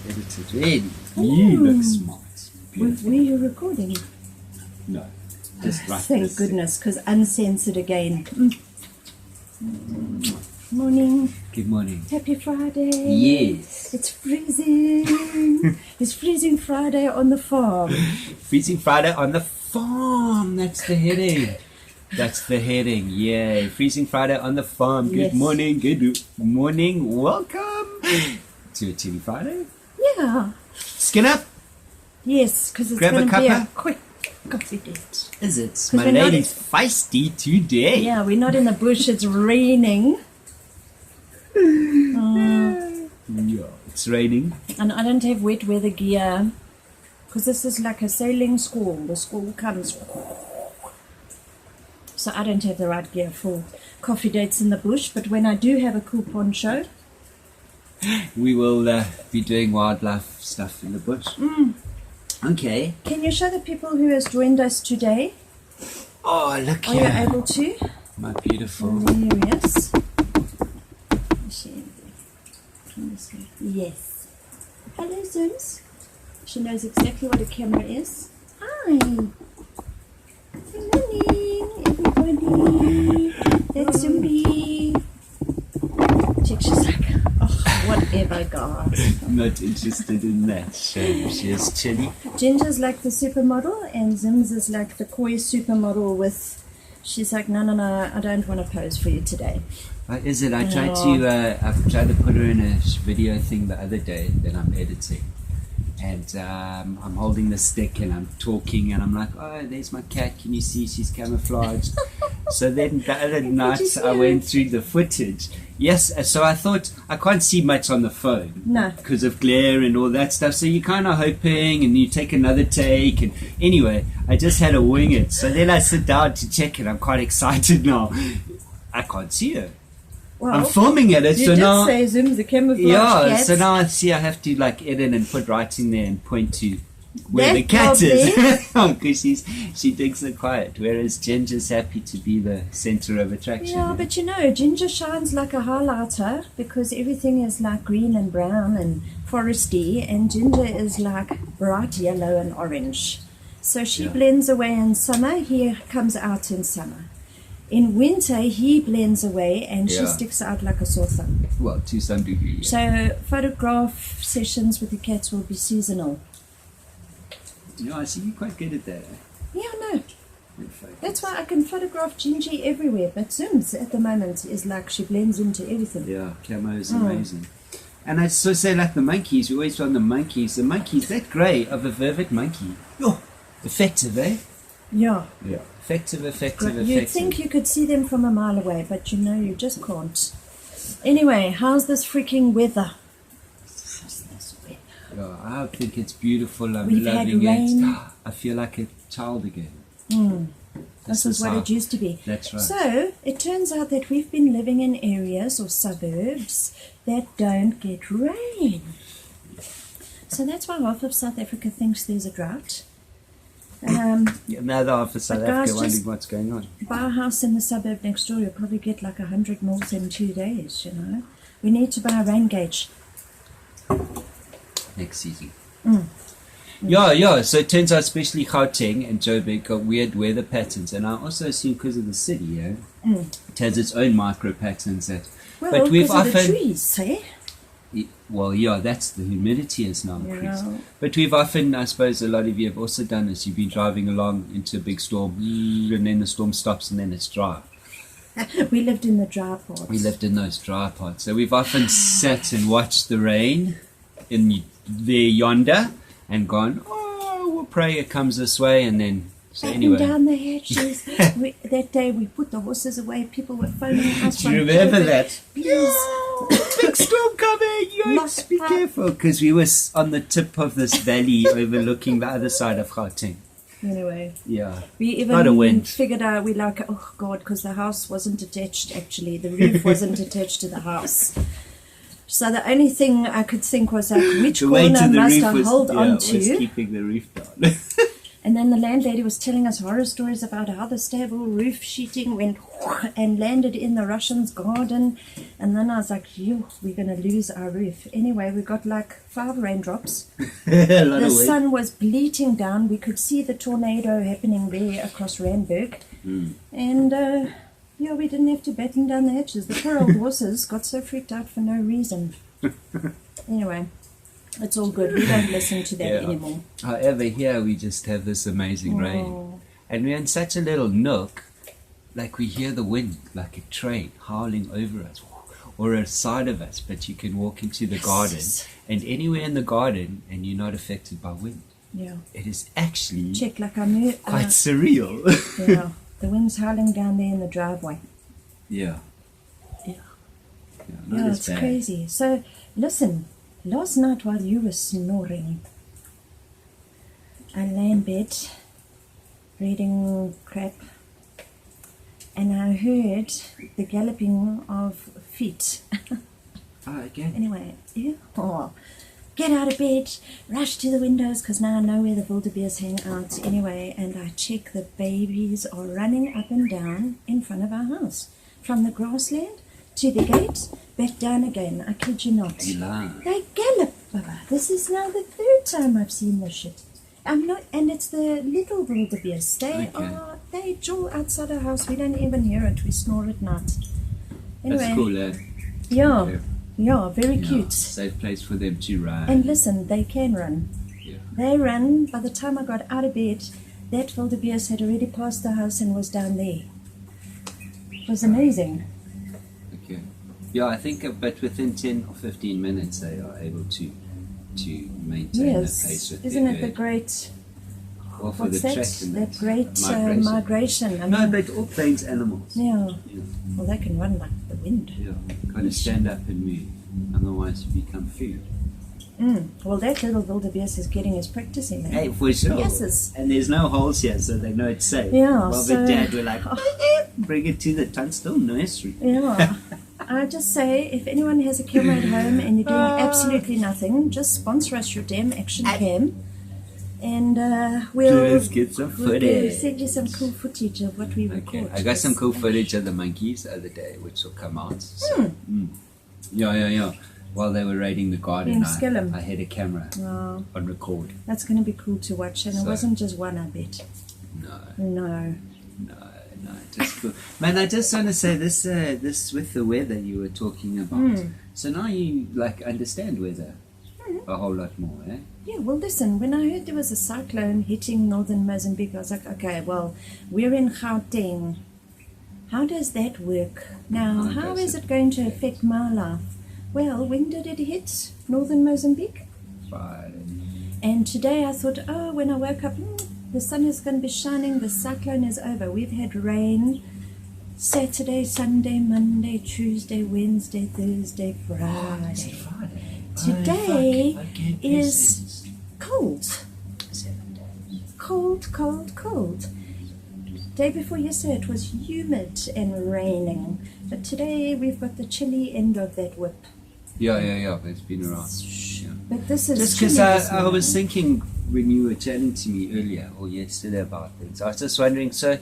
edit it. Really? You look smart. Were you recording? No. Just right. Thank goodness, because uncensored again. Morning. Good morning. Happy Friday. Yes. It's freezing. It's freezing Friday on the farm. Freezing Friday on the farm. That's the heading. That's the heading. Yay. Freezing Friday on the farm. Good Yes. morning. Good morning. Welcome to a Chilly Friday. Yeah. Skin up. Yes, because it's Grab a going to be a cuppa. quick coffee date. Is it? 'Cause My we're not lady's feisty today. Yeah, we're not in the bush. It's raining. Yeah, it's raining. And I don't have wet weather gear. Because this is like a sailing squall. The squall comes. So I don't have the right gear for coffee dates in the bush. But when I do have a cool poncho. We will be doing wildlife stuff in the bush. Okay. Can you show the people who has joined us today? Oh, look Are here. you able to? My beautiful. There he is. Yes. Hello, Zeus. She knows exactly what a camera is. Hi. Good morning, everybody. That's Zumbi. Check, she's like, oh, whatever, guys. Not interested in that. Shame. She is chilly. Ginger's like the supermodel, and Zims is like the coy supermodel with. She's like, no, I don't want to pose for you today. What is it? I've tried to put her in a video thing the other day that I'm editing. And I'm holding the stick and I'm talking and I'm like, oh, there's my cat. Can you see she's camouflaged? So then the other night I went through the footage. Yes, so I thought I can't see much on the phone. No. Because of glare and all that stuff. So you're kind of hoping and you take another take. And anyway, I just had to wing it. So then I sit down to check it. I'm quite excited now. I can't see her. Well, I'm filming it. you So did now, say Zim's the camouflage yeah, cat. so now I see I have to like edit and put right in there and point to where That the cat probably- is. Because she digs the quiet, whereas Ginger's happy to be the center of attraction. Yeah, but you know, Ginger shines like a highlighter because everything is like green and brown and foresty, and Ginger is like bright yellow and orange. So she blends away in summer, he comes out in summer. In winter, he blends away and she sticks out like a sore thumb. Well, to some degree. Yeah. So photograph sessions with the cats will be seasonal. You know, I see you're quite good at that. Yeah, no. That's why I can photograph Gingy everywhere. But Zims at the moment is like she blends into everything. Yeah, camo is amazing. And I so say like the monkeys, we always run the monkeys. The monkeys, that grey of a vervet monkey. Oh, effective, eh? Yeah. Yeah. Effective. You'd think you could see them from a mile away, but you know you just can't. Anyway, how's this freaking weather? Yeah, I think it's beautiful. I'm We've had loving rain. it. I feel like a child again. This is what it used to be. That's right. So, it turns out that we've been living in areas or suburbs that don't get rain. So that's why half of South Africa thinks there's a drought. Yeah, now the half of South But guys, Africa wondering just what's going on. Buy a house in the suburb next door, you'll probably get like 100 mils in 2 days, you know. We need to buy a rain gauge. Next season. Yeah. So it turns out especially Gauteng and Joburg got weird weather patterns. And I also assume because of the city, it has its own micro patterns that... Well, but we've because of the often... trees, eh? Well, yeah, that's the humidity has now increased. Yeah. But we've often, I suppose a lot of you have also done this. You've been driving along into a big storm, and then the storm stops and then it's dry. We lived in the dry parts. We lived in those dry parts. So we've often sat and watched the rain in there yonder and gone, oh, we'll pray it comes this way. And then, so anyway. Down the hatches. That day we put the horses away. People were phoning us. Do you remember that? Please. Big storm coming! Yikes, be careful! Because we were on the tip of this valley overlooking the other side of Gauteng. Anyway. Yeah. We Not a even wind. figured out, we like, oh God, because the house wasn't attached actually. The roof wasn't attached to the house. So the only thing I could think was like, which The weight corner of the must roof I was, hold on was to? keeping the roof down. And then the landlady was telling us horror stories about how the stable roof sheeting went and landed in the Russian's garden. And then I was like, we're going to lose our roof. Anyway, we got like 5 raindrops. The sun was bleating down. We could see the tornado happening there across Randburg. And we didn't have to batten down the hatches. The poor old horses got so freaked out for no reason. Anyway. It's all good. We don't listen to that anymore. However, here we just have this amazing rain. And we're in such a little nook, like we hear the wind, like a train howling over us or a side of us, but you can walk into the garden and anywhere in the garden and you're not affected by wind. Yeah. It is actually quite surreal. Yeah. The wind's howling down there in the driveway. Yeah. Yeah, it's crazy. So, listen. Last night while you were snoring, I lay in bed reading crap and I heard the galloping of feet. Again? Anyway, get out of bed, rush to the windows because now I know where the wildebeest hang out. Anyway, and I check the babies are running up and down in front of our house from the grassland to the gate, back down again. I kid you not. They gallop, Baba. This is now the 3rd time I've seen this shit. I'm not, and it's the little wildebeest. They jaw outside our house. We don't even hear it. We snore at night. Anyway, that's cool, eh? Yeah, very cute. Safe place for them to run. And listen, they can run. Yeah. They run. By the time I got out of bed, that wildebeest had already passed the house and was down there. It was amazing. Yeah, I think, but within 10 or 15 minutes they are able to maintain a pace with Isn't it the great, or for what's the that great migration? I mean, but all plains animals. Yeah. Well, they can run like the wind. Yeah, got to stand up and move, otherwise you become food. Well, that little wildebeest is getting his practice in there. Hey, for sure. Yes. And there's no holes here, so they know it's safe. Yeah. Well, so, the dad were like, bring it to the Tunstall nursery. Yeah. I just say, if anyone has a camera at home and you're doing absolutely nothing, just sponsor us your damn action cam, and we'll get some footage. Send you some cool footage of what we record. I got some cool footage of the monkeys the other day, which will come out. So, Yeah. While they were raiding the garden, I had a camera on record. That's going to be cool to watch, and it wasn't just one, I bet. No. Just cool. Man, I just want to say this with the weather you were talking about. So now you understand weather a whole lot more, eh? Yeah, well listen, when I heard there was a cyclone hitting northern Mozambique, I was like, okay, well, we're in Gauteng. How does that work? Now, how is it going to affect my life? Well, when did it hit northern Mozambique? Friday. And today I thought, when I woke up, the sun is going to be shining, the cyclone is over. We've had rain Saturday, Sunday, Monday, Tuesday, Wednesday, Thursday, Friday. Today is cold. 7 days. Cold. Day before yesterday it was humid and raining. But today we've got the chilly end of that whip. Yeah. It's been around. Yeah. But this is just because I was thinking when you were chatting to me earlier or yesterday about things, I was just wondering, so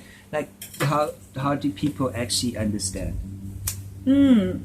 how do people actually understand the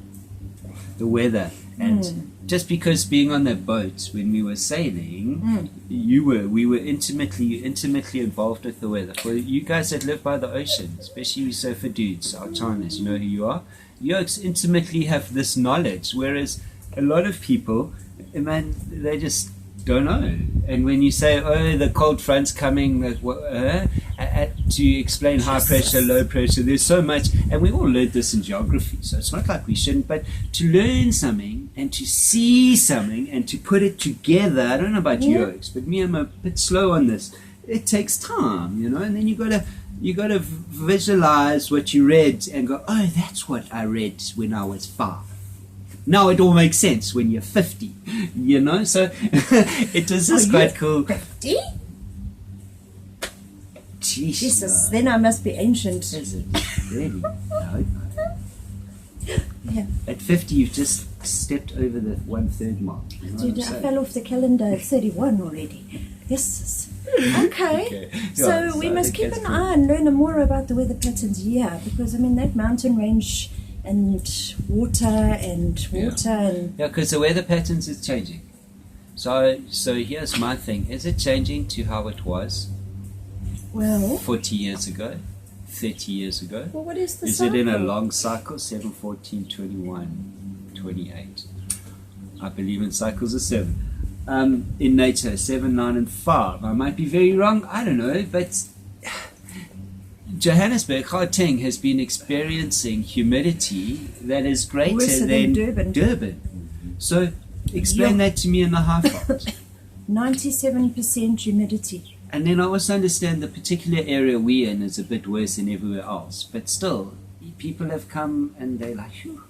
weather? And just because being on that boat when we were sailing, we were intimately involved with the weather. For you guys that live by the ocean, especially you surfer dudes, our Chinese, you know who you are. You intimately have this knowledge, whereas a lot of people, man, they just don't know. And when you say, the cold front's coming, to explain high pressure, low pressure, there's so much, and we all learned this in geography, so it's not like we shouldn't, but to learn something and to see something and to put it together, I don't know about you, Oaks, but me, I'm a bit slow on this. It takes time, and then you gotta visualize what you read and go, that's what I read when I was 5. Now it all makes sense when you're 50, so it was just quite cool. 50? Jesus, then I must be ancient. Is it really? No. Yeah. At 50, you've just stepped over the 1/3 mark. Dude, I fell off the calendar at 31 already. Yes. Okay. So we must keep an eye and learn more about the weather patterns here, because I mean that mountain range and water and because the weather patterns is changing. So here's my thing: is it changing to how it was? Well, 40 years ago, 30 years ago. Well, what is the Is cycle? it in a long cycle? 7, 14, 21, 28. I believe in cycles of 7. In nature, 7, 9, and 5. I might be very wrong. I don't know, but Johannesburg, Gauteng, has been experiencing humidity that is greater Worse than Durban. So explain that to me in the high five. 97% humidity. And then I also understand the particular area we're in is a bit worse than everywhere else. But still, people have come and they're like, phew,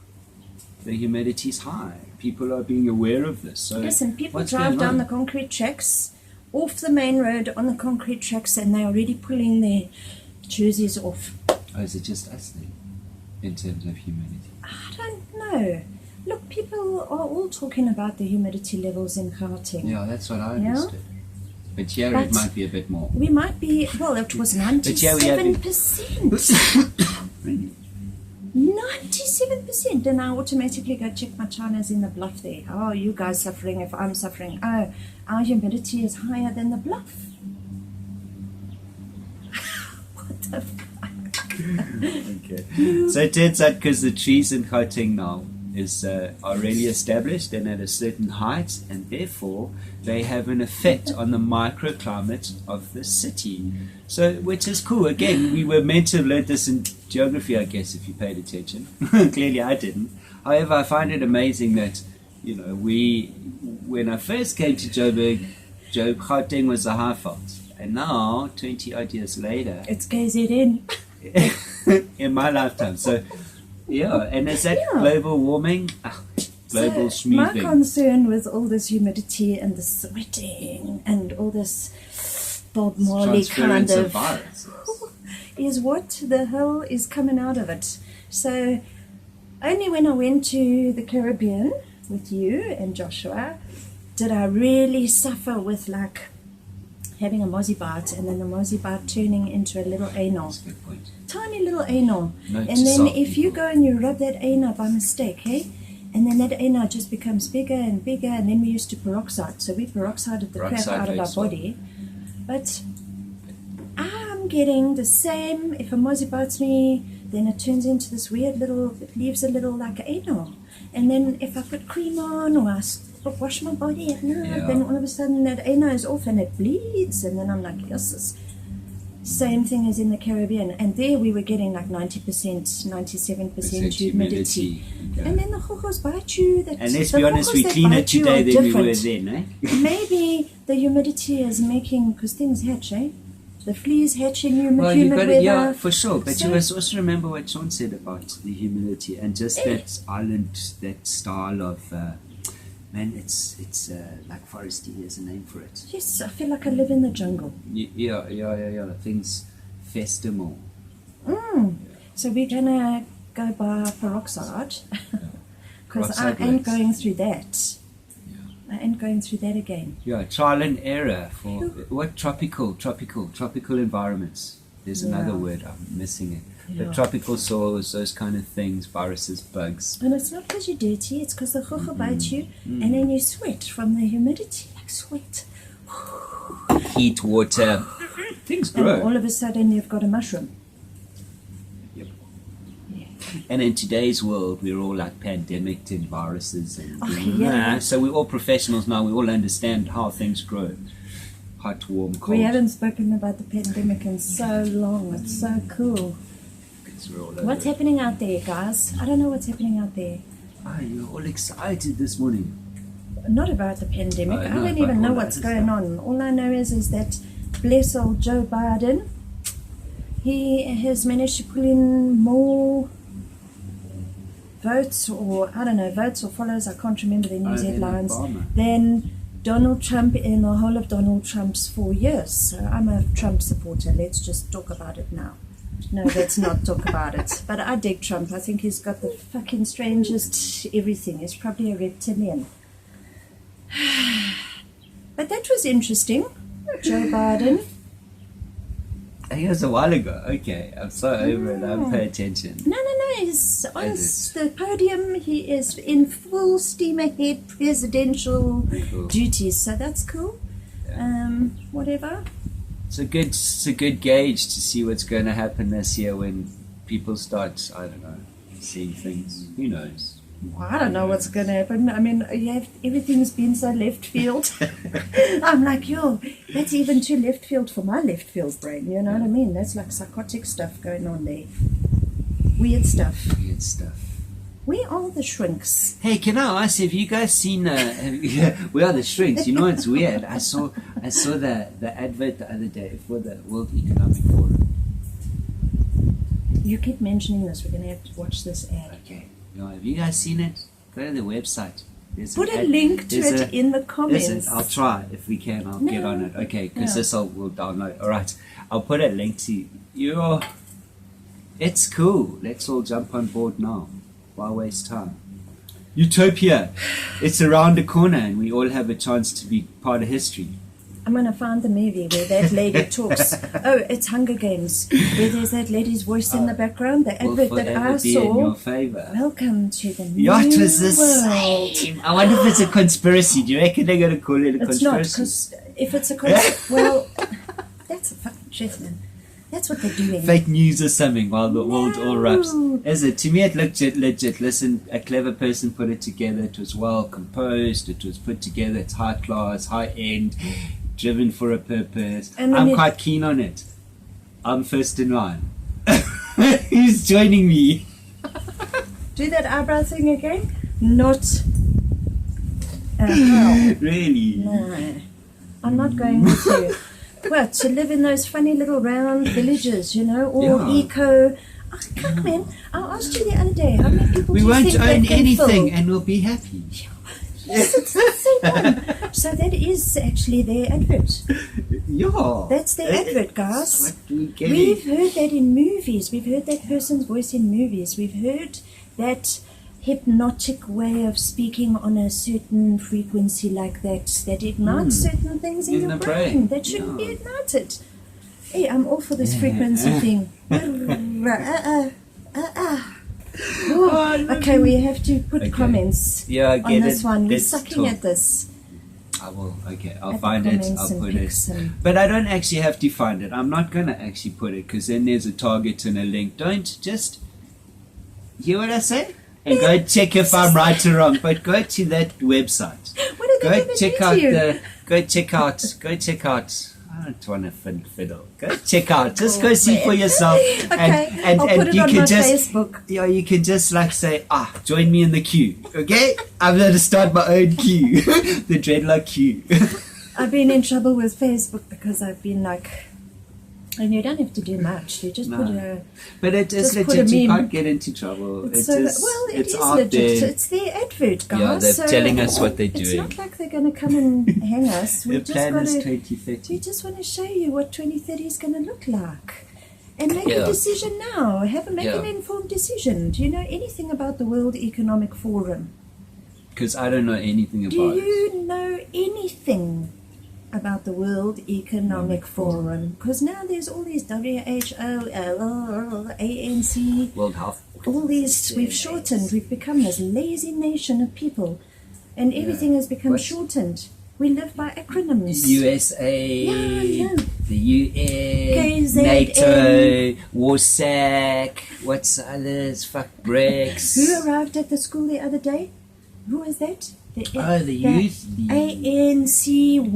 the humidity's high. People are being aware of this. So Listen, people drive down the concrete tracks, off the main road on the concrete tracks, and they're already pulling their jerseys off. Oh, is it just us then, in terms of humidity? I don't know. Look, people are all talking about the humidity levels in Gauteng. Yeah, that's what I understood. But here it might be a bit more. We might be, well, it was 97%. Really? 97%. Then I automatically go check my China's in the bluff there. Oh, you guys suffering if I'm suffering. Oh, our humidity is higher than the bluff. What the fuck? Okay. So it turns out because the trees in Gauteng now are really established and at a certain height, and therefore they have an effect on the microclimate of the city. So, which is cool. Again, we were meant to have learned this in geography, I guess, if you paid attention. Clearly I didn't. However, I find it amazing that, you know, when I first came to Joburg, Gauteng was a high fault. And now, 20 odd years later, it's KZN. in my lifetime. So, yeah, and is that global warming? Global smoothing. My concern with all this humidity and the sweating and all this Bob Marley kind of viruses is what the hell is coming out of it. So only when I went to the Caribbean with you and Joshua did I really suffer with like having a mozzie bite and then the mozzie bite turning into a little anal. That's a good point. Tiny little anal. Note And then if you go and you rub that anal by mistake, hey? And then that anal just becomes bigger and bigger, and then we used to peroxide. So we peroxided the crap out of our body. But I'm getting the same. If a mozzie bites me, then it turns into this weird little, it leaves a little like anal. And then if I put cream on or I wash my body at night, then all of a sudden that anal is off and it bleeds. And then I'm like, yes, same thing as in the Caribbean. And there we were getting like 90%, 97% humidity. Okay. And then the chogos bite you. And let's be honest, we cleaner today than we were then, eh? Maybe the humidity is making, because things hatch, eh? The fleas hatch in humid Well, you got weather. it, yeah, for sure. But So- you must also remember what Sean said about the humidity and just that island, that style of, man, it's like foresty, there's a name for it. Yes, I feel like I live in the jungle. Yeah. Things fester more. So we're gonna go by peroxide because I Peroxide ain't works. going through that. I ain't going through that again. Yeah, trial and error for what tropical environments. There's another word, I'm missing it. Yeah. But tropical soils, those kind of things, viruses, bugs. And it's not because you're dirty, it's because the chocho bites you and then you sweat from the humidity, like sweat. Heat, water, things And grow. all of a sudden you've got a mushroom. Yep. Yeah. And in today's world, we're all like pandemic and viruses. And yeah. So we're all professionals now. We all understand how things grow. Hot, warm, cold. We haven't spoken about the pandemic in so long. It's so cool. Because we're all over What's it. happening out there, guys? I don't know what's happening out there. Ah, you're all excited this morning. Not about the pandemic. I No, don't about even know all what's that going on. All I know is that bless old Joe Biden, he has managed to pull in more votes or followers, I can't remember the news than headlines, Obama. than Donald Trump in the whole of Donald Trump's 4 years. So I'm a Trump supporter. Let's just talk about it now. No, let's not talk about it. But I dig Trump. I think he's got the fucking strangest everything. He's probably a reptilian. But that was interesting. Joe Biden. I think it was a while ago. Okay, I'm so over it. I don't pay attention. No. He's on the podium. He is in full steam ahead presidential duties. So that's cool. Yeah. Whatever. It's a good gauge to see what's going to happen this year when people start, I don't know, seeing things. Who knows? Well, I don't know what's going to happen. I mean, everything's been so left field. I'm like, that's even too left field for my left field brain. You know what I mean? That's like psychotic stuff going on there. Weird stuff. Where are the shrinks? Hey, can I ask, have you guys seen? We are the shrinks. You know, it's weird. I saw the advert the other day for the World Economic Forum. You keep mentioning this. We're going to have to watch this ad. Okay. Have you guys seen it? Go to the website. Put a link to it in the comments. Listen, I'll try. If we can, I'll get on it. Okay, because this we'll download. All right. I'll put a link to you. It's cool. Let's all jump on board now. Why waste time? Utopia. It's around the corner and we all have a chance to be part of history. I'm going to find the movie where that lady talks. Oh, it's Hunger Games. Where there's that lady's voice in the background. The advert that I saw. In your favor. Welcome to the new it was the world. same. I wonder if it's a conspiracy. Do you reckon they're going to call it a conspiracy? It's not, because if it's a conspiracy, well, that's a fucking shit, man. That's what they're doing. Fake news or something while the world all erupts. Is it? To me it looked legit. Listen, a clever person put it together. It was well composed. It was put together. It's high class, high end, driven for a purpose. I'm quite keen on it. I'm first in line. Who's joining me? Do that eyebrow thing again? Not how? Really? No. I'm not going with you. What, to live in those funny little round villages, all eco. Oh, fuck, man. I asked you the other day, how many people do you think won't own anything fill? And we'll be happy. Yes, it's the same one. So that is actually their advert. Yeah. That's their advert, guys. We've heard that in movies. We've heard that person's voice in movies. We've heard that hypnotic way of speaking on a certain frequency like that ignites certain things in your brain that shouldn't be ignited. Hey, I'm all for this frequency thing. Okay, we have to put comments on this one. We're sucking at this. I will. Okay, I'll find it. I'll put it. But I don't actually have to find it. I'm not going to actually put it because then there's a target and a link. Don't just hear what I say? And go check if I'm right or wrong. But go to that website. What are they check out. Go check out. I don't want to fiddle. Go check out. Just go see for yourself. Okay, and I'll put it you on can my just, Facebook. You can just say, join me in the queue. Okay? I'm going to start my own queue. The dreadlock queue. I've been in trouble with Facebook because I've been like, and you don't have to do much. You just put a. But it is legit. You can't get into trouble. It is legit. There. It's their advert, guys. Yeah, they're telling us what they're doing. It's not like they're going to come and hang us. The plan is 2030. We just want to show you what 2030 is going to look like. And make a decision now. Make an informed decision. Do you know anything about the World Economic Forum? Because I don't know anything about it. Do you know anything about the World Economic Forum? Because now there's all these WHO, ANC, World Health. All these, we've shortened. We've become this lazy nation of people. And everything has become shortened. We live by acronyms. USA, the UN, KZN. NATO, WARSAC, what's others? Fuck BRICS. Who arrived at the school the other day? Who was that? The youth league. ANCYL.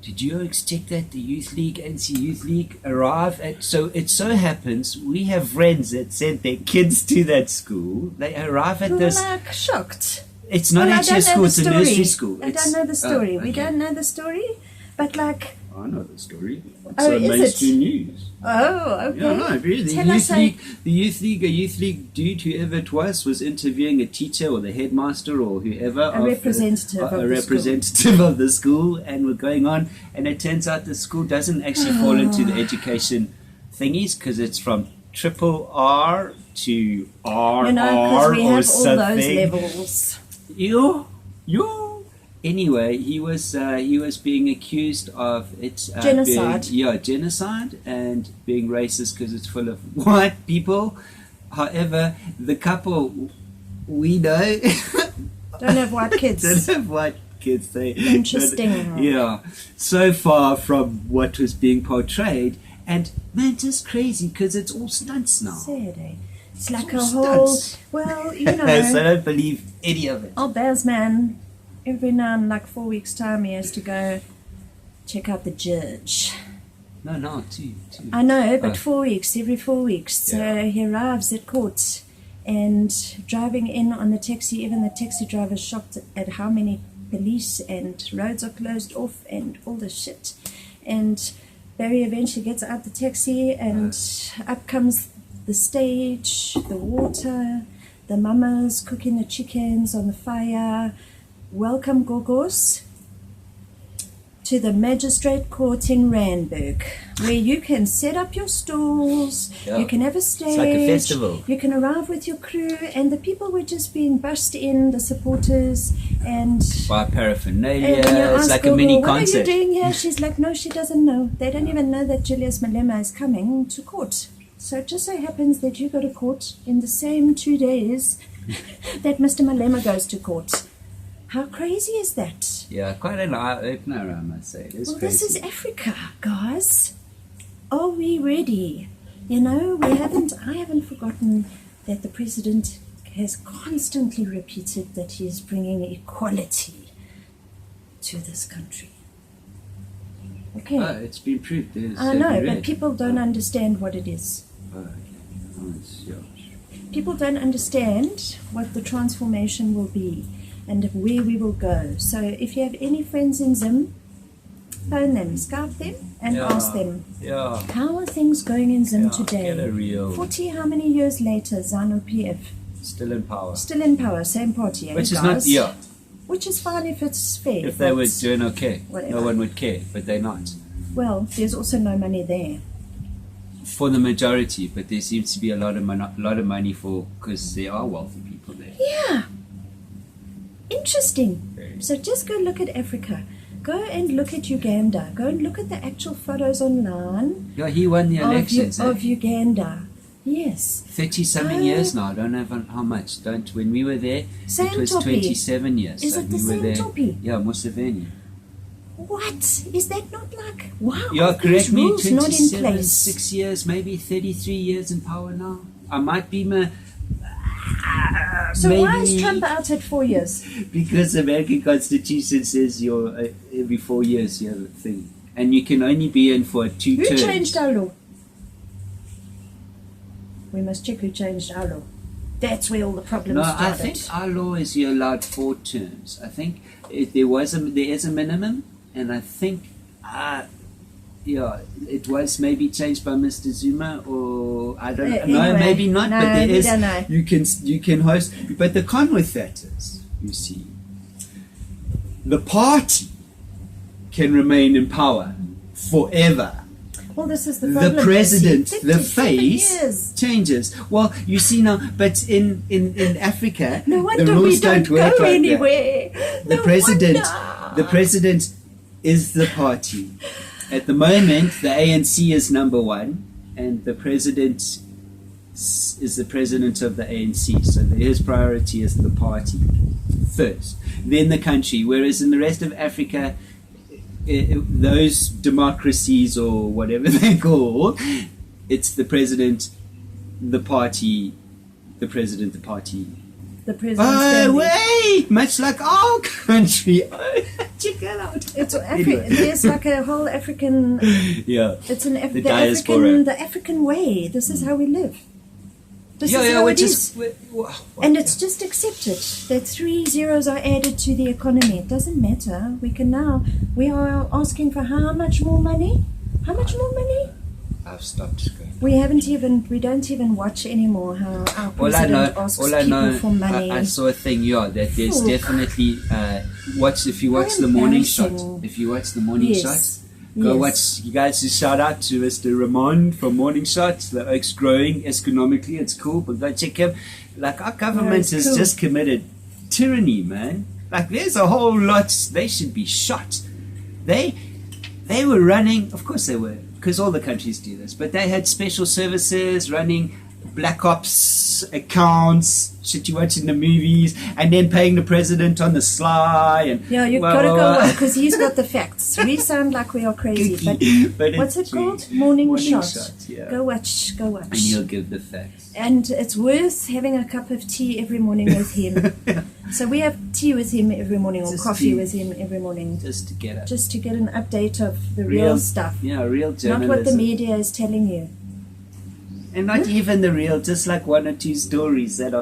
Did you check that the youth league, NC Youth League, arrive at? So it so happens we have friends that sent their kids to that school. They arrive at this. We're like shocked. It's not actually a school; it's a nursery school. I don't know the story. We don't know the story, but like. I know the story. It's is mainstream it? News. Oh, okay. Yeah, no, really. The youth league dude, whoever it was interviewing a teacher or the headmaster or whoever. A representative of the school, and we're going on. And it turns out the school doesn't actually fall into the education thingies because it's from triple R to RR because we have or all something. those levels. anyway, he was being accused of genocide. Genocide and being racist because it's full of white people. However, the couple we know don't have white kids. Don't have white kids. Interesting. Yeah, so far from what was being portrayed, and man, just crazy because it's all stunts now. Sad, eh? It's like all a whole. stunts. Well, you So I know. don't believe any of it. Our Baz man, every now in like 4 weeks' time, he has to go check out the judge. No, two. I know, but Oh. 4 weeks, every 4 weeks. So Yeah. he arrives at court and driving in on the taxi, even the taxi driver's shocked at how many police and roads are closed off and all this shit. And Barry eventually gets out the taxi and up comes the stage, the water, the mamas cooking the chickens on the fire. Welcome, Gogos, to the Magistrate Court in Randburg, where you can set up your stalls, Yeah. you can have a stage, It's like a festival. you can arrive with your crew, and the people were just being bussed in, the supporters, and By paraphernalia, and when you it's ask like Gogo, a mini what are you concert. doing here? She's like, no, she doesn't know. They don't even know that Julius Malema is coming to court. So it just so happens that you go to court in the same 2 days that Mr. Malema goes to court. How crazy is that? Yeah, quite an eye-opener, I must say. It's Well, crazy. this is Africa, guys. Are we ready? You know, I haven't forgotten that the president has constantly repeated that he is bringing equality to this country. Okay. Oh, it's been proved. I know, but people don't understand what it is. Oh, okay. Oh, yeah. People don't understand what the transformation will be and where we will go. So if you have any friends in Zim, phone them, Skype them, and Yeah. ask them, Yeah. how are things going in Zim Yeah, today? get a real- 40 how many years later, ZANU-PF, Still in power. still in power, same party, eh, Which is guys? not, yeah. Which is fine if it's fair. If they were but- doing okay, whatever. no one would care, but they're not. Well, there's also no money there. For the majority, but there seems to be a lot of money for, because there are wealthy people there. Yeah. Interesting. Very. So just go look at Africa. Go and look at Uganda. Go and look at the actual photos online Yeah, he won the of, elections. of Uganda. Yes. 30-something years now. I don't know how much. When we were there, Same it was toppy. 27 years. Is So it the we were same there. toppy? Yeah, Museveni. What? Is that not like, wow, Yeah, are these correct me. rules not in 27, place? 6 years, maybe 33 years in power now. I might be So maybe why is Trump out at 4 years? because the American Constitution says you're every 4 years you have a thing, and you can only be in for 2 Who terms. changed our law? We must check who changed our law. That's where all the problems No, started. I think our law is you're allowed 4 terms. I think there is a minimum, and I think it was maybe changed by Mr. Zuma, or I don't know, Anyway, maybe not. no, but there we is. don't know. You can host, but the con with that is, you see, the party can remain in power forever. Well, this is the problem. The president, You see, the 57 face years. changes. Well, you see now, but in Africa, No the wonder rules we don't don't work go like anywhere. that. The No president, wonder. the president is the party. At the moment, the ANC is number 1, and the president is the president of the ANC. So his priority is the party first, then the country. Whereas in the rest of Africa, those democracies or whatever they call, it's the president, the party, the president, the party. The president's Oh, family. wait! Much like our country. Oh, check that out. It's Anyway. There's like a whole African. Yeah. It's an The diaspora. the African way. This is how we live. This Yeah, is yeah, how which it is. is. What? And it's just accepted that 3 zeros are added to the economy. It doesn't matter. We are asking for how much more money? How much more money? I've stopped going. We don't even watch anymore how our All I president know, asks all I people know, for money. I saw a thing, that there's Ooh. definitely if you watch How the morning shot, embarrassing. if you watch the morning Yes. shot, go Yes. watch. You guys just shout out to Mr. Ramon from Morning Shot. The oak's growing economically. It's cool, but go check him. Like our government it's has cool. just committed tyranny, man. Like, there's a whole lot. They should be shot. They were running, of course they were, because all the countries do this, but they had special services running black ops accounts, shit you watch in the movies, and then paying the president on the sly. And yeah, you've got to go because he's got the facts. We sound like we are crazy, but what's it called? Morning shot. Yeah. Go watch. And he'll give the facts. And it's worth having a cup of tea every morning with him. So we have tea with him every morning, or coffee with him every morning, just to get an update of the real stuff. Yeah, real journalism. Not what the media is telling you. And not even the real, just like one or two stories that are